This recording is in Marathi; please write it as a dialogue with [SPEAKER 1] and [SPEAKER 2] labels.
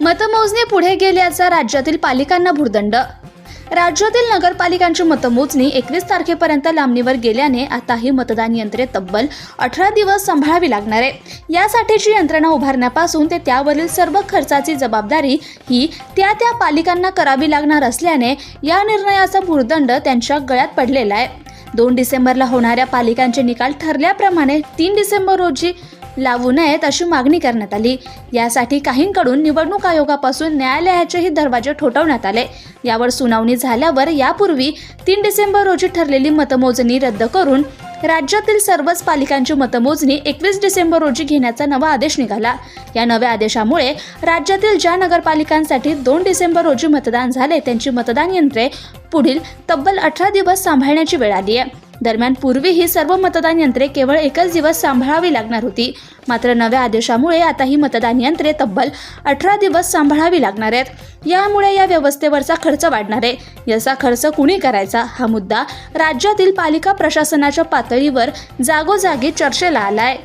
[SPEAKER 1] मतमोजणी पुढे गेल्याचा राज्यातील पालिकांना भुर्दंड। राज्यातील नगरपालिकांची मतमोजणी 21 तारखेपर्यंत लांबणीवर गेल्याने आता ही मतदान यंत्रे तब्बल 18 दिवस सांभाळावी लागणार आहे। यासाठीची यंत्रणा उभारण्यापासून ते त्यावरील सर्व खर्चाची जबाबदारी ही त्या पालिकांना करावी लागणार असल्याने या निर्णयाचा भुर्दंड त्यांच्या गळ्यात पडलेला आहे। 2 डिसेंबरला होणाऱ्या पालिकांचे निकाल ठरल्याप्रमाणे 3 डिसेंबर रोजी लावू नयेत अशी मागणी करण्यात आली। यासाठी काहींकडून निवडणूक आयोगापासून न्यायालयाचेही दरवाजे ठोठावण्यात आले। यावर सुनावणी झाल्यावर यापूर्वी 3 डिसेंबर रोजी ठरलेली मतमोजणी रद्द करून राज्यातील सर्वच पालिकांची मतमोजणी 21 डिसेंबर रोजी घेण्याचा नवा आदेश निघाला। या नव्या आदेशामुळे राज्यातील ज्या नगरपालिकांसाठी 2 डिसेंबर रोजी मतदान झाले त्यांची मतदान यंत्रे पुढील तब्बल 18 दिवस सांभाळण्याची वेळ आली आहे। दरम्यान पूर्वी ही सर्व मतदान यंत्रे केवळ 1च दिवस सांभाळावी लागणार होती। मात्र नव्या आदेशामुळे आता ही मतदान यंत्रे तब्बल 18 दिवस सांभाळावी लागणार आहेत। यामुळे या व्यवस्थेवरचा खर्च वाढणार आहे। याचा खर्च कुणी करायचा हा मुद्दा राज्यातील पालिका प्रशासनाच्या पातळीवर जागोजागी चर्चेला आलाय।